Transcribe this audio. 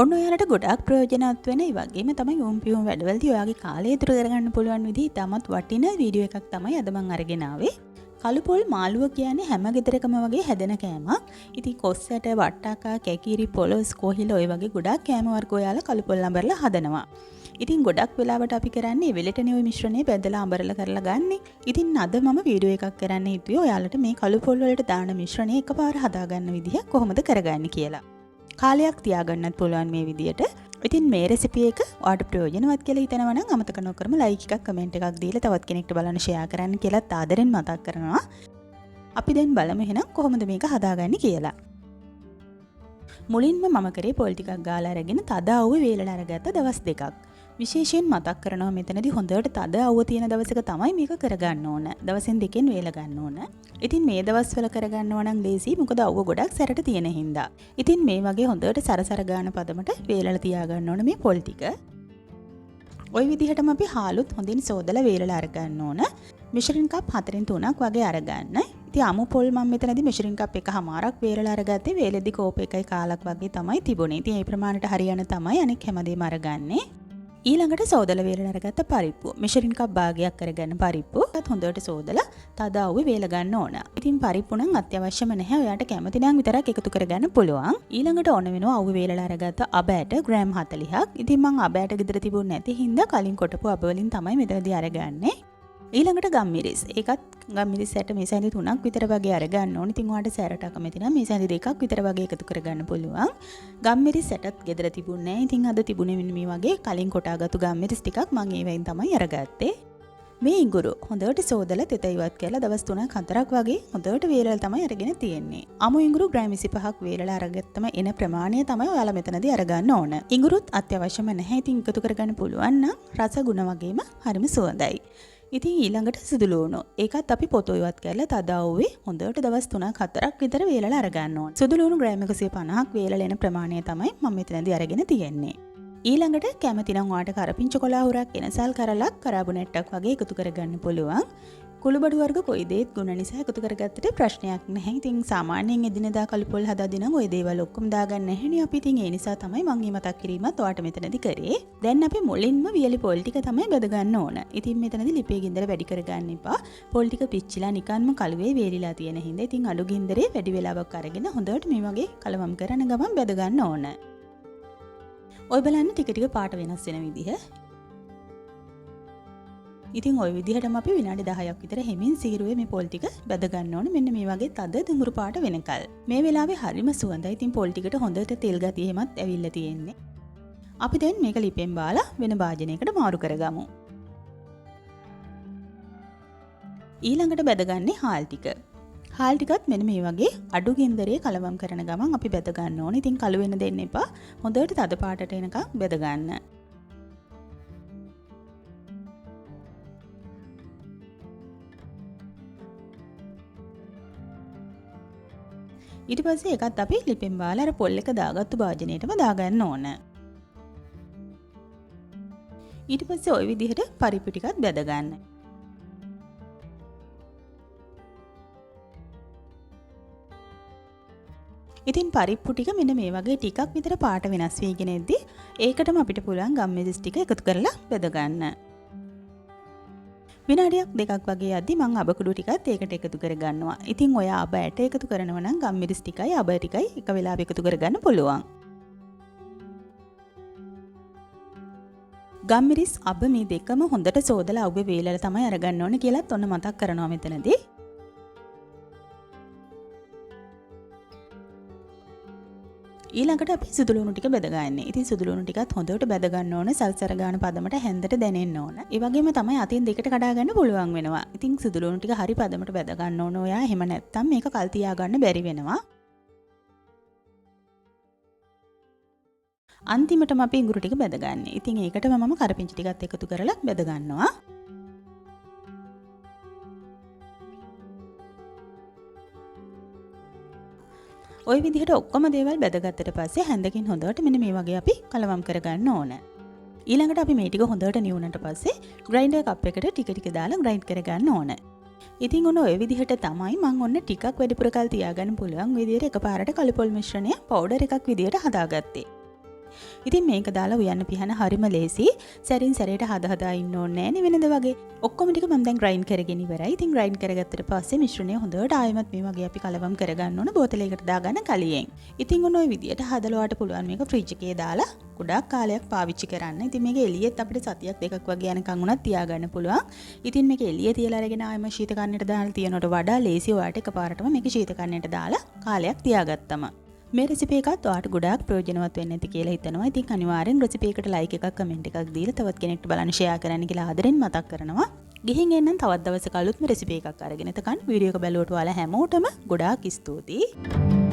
ඔන්න ඔයාලට ගොඩක් ප්‍රයෝජනවත් වෙන ඒ වගේම තමයි යොම්පියුම් වැඩවලදී ඔයාගේ කාලය ඉතුරු කරගන්න පුළුවන් විදිහ ඉතාමත් වටින වීඩියෝ එකක් තමයි අද මම අරගෙන ආවේ. කළු පොල් මාළුව කියන්නේ හැම ගෙදරකම වගේ හැදෙන කෑමක්. ඉතින් කොස්සට, වට්ටක්කා, කැකිරි, පොලොස්, කොහිල ඔය වගේ ගොඩක් කෑම වර්ග ඔයාලා කළු පොල් අඹරලා හදනවා. ඉතින් ගොඩක් වෙලාවට අපි කරන්නේ වෙලටනේ ওই මිශ්‍රණය බෙදලා අඹරලා කරලා ගන්නෙ. ඉතින් අද මම වීඩියෝ එකක් කරන්න හිතුවේ ඔයාලට මේ කළු පොල් වලට දාන මිශ්‍රණය එකපාර හදාගන්න විදිහ කොහොමද කරගන්නේ කියලා. කාලයක් තියාගන්නත් පුළුවන් මේ විදියට. ඉතින් මේ රෙසිපි එක ඔයාලට ප්‍රයෝජනවත් කියලා හිතනවා නම් අමතක නොකරම ලයික් එකක් කමෙන්ට් එකක් දීලා තවත් කෙනෙක්ට බලන්න ෂෙයා කරන්න කියලා ආදරෙන් මතක් කරනවා. අපි දැන් බලමු එහෙනම් කොහොමද මේක හදාගන්නේ කියලා. මුලින්ම මම කරේ පොල් ටිකක් ගාලා අරගෙන තද අවුවේ වේලලා අරගත්ත දවස් දෙකක්. විශේෂයෙන් මතක් කරනවා මෙතනදී හොඳට තද අවුව තියෙන දවසක තමයි මේක කරගන්න ඕන. දවසෙන් දෙකෙන් වේල ගන්න ඕන. ඉතින් මේ දවස්වල කරගන්න ඕන නම් ලේසි මොකද අවුව ගොඩක් සැරට තියෙන හින්දා. ඉතින් මේ වගේ හොඳට සරසර ගන්න පදමට වේලලා තියාගන්න ඕන මේ පොල් ටික. ওই විදිහටම අපි හාලුත් හොඳින් සෝදලා වේලලා අරගන්න ඕන. මෙෂරින් කප් 4න් 3ක් වගේ අරගන්න. ඉතින් අමු පොල් මම මෙතනදී මෙෂරින් කප් එකමාරක් වේලලා අරගත්තේ. වේලෙදි කෝප එකයි කාලක් වගේ තමයි තිබුණේ. ඉතින් මේ ප්‍රමාණයට හරියන තමයි අනෙක් හැමදේම අරගන්නේ. ඊළඟට සෝදලා වේලලා අරගත්ත පරිප්පුව. මෙෂරින් කප් භාගයක් කරගන්න පරිප්පුව. ඒත් හොඳට සෝදලා තද අවුවේ වේල ගන්න ඕන. ඉතින් පරිප්පු නම් අත්‍යවශ්‍යම නැහැ. ඔයාට කැමති නම් විතරක් එකතු කරගන්න පුළුවන්. ඊළඟට ඕන වෙනවා අවුවේ වේලලා අරගත්ත අබ ඇට ග්‍රෑම් 40ක්. ඉතින් මම අබ ඇට ගෙදර තිබුණ නැති හින්දා කලින් කොටපු අබ වලින් තමයි මෙතනදී අරගන්නේ. ඊළඟට ගම්මිරිස්. ඒකත් ගම්මිරිස් ඇට මේ සැඳි 3ක් විතර වගේ අරගන්න ඕනේ. ඉතින් ඔයාලට සැරට කැමති නම් මේ සැඳි 2ක් විතර වගේ එකතු කරගන්න පුළුවන්. ගම්මිරිස් ඇටත් ගෙදර තිබුණේ නැහැ. ඉතින් අද තිබුණේ මෙන්න මේ වගේ කලින් කොටාගත්තු ගම්මිරිස් ටිකක් මම ඒවෙන් තමයි අරගත්තේ. මේ ඉඟුරු හොඳට සෝදලා තෙත ඉවත් කරලා දවස් 3ක් 4ක් වගේ හොඳට වේලලා තමයි අරගෙන තියෙන්නේ. අමු ඉඟුරු ග්‍රෑම් 25ක් වේලලා අරගත්තම එන ප්‍රමාණය තමයි ඔයාලා මෙතනදී අරගන්න ඕන. ඉඟුරුත් අත්‍යවශ්‍යම නැහැ. ඉතින් එකතු කරගන්න පුළුවන් නම් රස ගුණ වගේම හරිම සුවඳයි. ඉතින් ඊළඟට සුදුලූණු. ඒකත් අපි පොතු ඉවත් කරලා තද අවුවේ හොඳට දවස් 3ක් 4ක් විතර වේලලා අරගන්න ඕන. සුදුලූණු ග්‍රෑම් 150ක් වේලලා එන ප්‍රමාණය තමයි මම මෙතනදී අරගෙන තියෙන්නේ. ඊළඟට කැමති නම් ඔයාට කරපිංච කොළාහුරක් එනසල් කරලක් කරාබුනෙට්ටක් වගේ එකතු කරගන්න පුළුවන්. කුළුබඩු වර්ග කොයි දේත් ගුණ නිසා එකතු කරගත්තට ප්‍රශ්නයක් නැහැ. ඉතින් සාමාන්‍යයෙන් එදිනෙදා කළු පොල් හදාදී නම් ওই දේවල් ඔක්කොම දාගන්න නැහැනේ අපි. ඉතින් ඒ නිසා තමයි මම මේ මතක් කිරීමත් ඔයාට මෙතනදී කරේ. දැන් අපි මුලින්ම වියලි පොල් ටික තමයි බෙද ගන්න ඕන. ඉතින් මෙතනදී ලිපේ ගින්දර වැඩි කරගන්න එපා. පොල් ටික පිච්චිලා නිකන්ම කළුවේ වේලිලා තියෙන හින්දා ඉතින් අඩු ගින්දරේ වැඩි වෙලාවක් අරගෙන හොඳට මේ වගේ කලවම් කරන ගමන් බෙද ගන්න ඕන. ඔය බලන්න ටික ටික පාට වෙනස් වෙන විදිහ. ඉතින් ওই විදිහටම අපි විනාඩි 10ක් විතර හැමින් සීරුවේ මේ පොල් ටික බෙද ගන්න ඕනේ. මෙන්න මේ වගේ තද දුඹුරු පාට වෙනකල්. මේ වෙලාවේ හරිම සුවඳයි. ඉතින් පොල් ටිකට හොඳට තෙල් ගතිය එහෙමත් ඇවිල්ලා තියෙන්නේ. අපි දැන් මේක ලිපෙන් බාලා වෙන භාජනයකට මාරු කරගමු. ඊළඟට බෙදගන්නේ හාල් ටික. හාල් ටිකත් මෙන්න මේ වගේ අඩු ගින්දරේ කලවම් කරන ගමන් අපි බෙද ගන්න ඕනේ. ඉතින් කළු වෙන දෙන්න එපා. හොඳට තද පාටට එනකම් බෙද ගන්න. ඊට පස්සේ ඒකත් අපි ලිපෙන් බාලා අර පොල් එක දාගත්තු භාජනයටම දාගන්න ඕන. ඊට පස්සේ ওই විදිහට පරිප්පු ටිකත් බෙද ගන්න. ඉතින් පරිප්පු ටික මෙන්න මේ වගේ ටිකක් විතර පාට වෙනස් වෙගෙන එද්දි ඒකටම අපිට පුළුවන් ගම්මිරිස් ටික එකතු කරලා බෙද ගන්න. විනාඩියක් දෙකක් වගේ යද්දි මම අබ කුඩු ටිකත් ඒකට එකතු කර ගන්නවා. ඉතින් ඔය අබ ඇට එකතු කරනවා නම් ගම්මිරිස් ටිකයි අබ ටිකයි එක වෙලාවෙ එකතු කරගන්න පුළුවන්. ගම්මිරිස් අබ මේ දෙකම හොඳට සෝදලා අවුවේ වේලලා තමයි අරගන්න ඕනේ කියලාත් ඔන්න මතක් කරනවා මෙතනදී. ඊළඟට අපි සුදුලුණු ටික බෙද ගන්න. ඉතින් සුදුලුණු ටිකත් හොඳට බෙද ගන්න ඕන සල්සර ගන්න පදමට හැන්දට දැනෙන්න ඕන. ඒ වගේම තමයි අතින් දෙකට කඩා ගන්න පුළුවන් වෙනවා. ඉතින් සුදුලුණු ටික හරි පදමට බෙද ගන්න ඕන. ඔයා එහෙම නැත්තම් මේක කල් තියා ගන්න බැරි වෙනවා. අන්තිමටම අපි ඉඟුරු ටික බෙද ගන්න. ඉතින් ඒකටම මම කරපිංචි ටිකත් එකතු කරලා බෙද ගන්නවා. ওই විදිහට ඔක්කොම දේවල් බෙදගත්තට පස්සේ හැන්දකින් හොඳට මෙන්න මේ වගේ අපි කලවම් කරගන්න ඕන. ඊළඟට අපි මේ ටික හොඳට නිවුනට පස්සේ ග්‍රයින්ඩර් කප් එකට ටික ටික දාලා ග්‍රයින්ඩ් කරගන්න ඕන. ඉතින් ඔන්න ඔය විදිහට තමයි මම ඔන්න ටිකක් වැඩිපුර කල් තියාගන්න පුළුවන් විදිහට එකපාරට කළු පොල් මිශ්‍රණය පවුඩර් එකක් විදිහට හදාගත්තේ. ඉතින් මේක දාලා උයන්න පිහන හරිම ලේසි. සැරින් සැරේට හදා ඉන්න ඕනේ නෑනේ වෙනද වගේ. ඔක්කොම ටික මම දැන් ග්‍රයින්ඩ් කරගෙන ඉවරයි. ඉතින් ග්‍රයින්ඩ් කරගත්තට පස්සේ මිශ්‍රණය හොඳට ආයෙමත් මේ වගේ අපි කලවම් කරගන්න ඕන බෝතලයකට දාගන්න කලියෙන්. ඉතින් ඔන්න ඔය විදියට හදලා ඔයාලට පුළුවන් මේක ෆ්‍රිජ් එකේ දාලා ගොඩාක් කාලයක් පාවිච්චි කරන්න. ඉතින් මේක එළියෙත් අපිට සතියක් දෙකක් වගේ යනකම් උනත් තියාගන්න පුළුවන්. ඉතින් මේක එළියේ තියලා අරගෙන ආයෙම ශීතකරණයට දාලා තියනකොට වඩා ලේසි ඔයාලට එකපාරටම මේක ශීතකරණයට දාලා කාලයක් තියාගත්තම. මේ රෙසිපි එකත් ඔයාලට ගොඩාක් ප්‍රයෝජනවත් වෙන්න ඇති කියලා හිතනවා. ඉතින් අනිවාර්යෙන් රෙසිපි එකට ලයික් එකක් කමෙන්ට් එකක් දීලා තවත් කෙනෙක්ට බලන්න ෂෙයා කරන්න කියලා ආදරෙන් මතක් කරනවා. ගිහින් එන්නම් තවත් දවසක අලුත්ම රෙසිපි එකක් අරගෙන. එතකන් වීඩියෝ එක බැලුවට ඔයාලා හැමෝටම ගොඩාක් ස්තුතියි.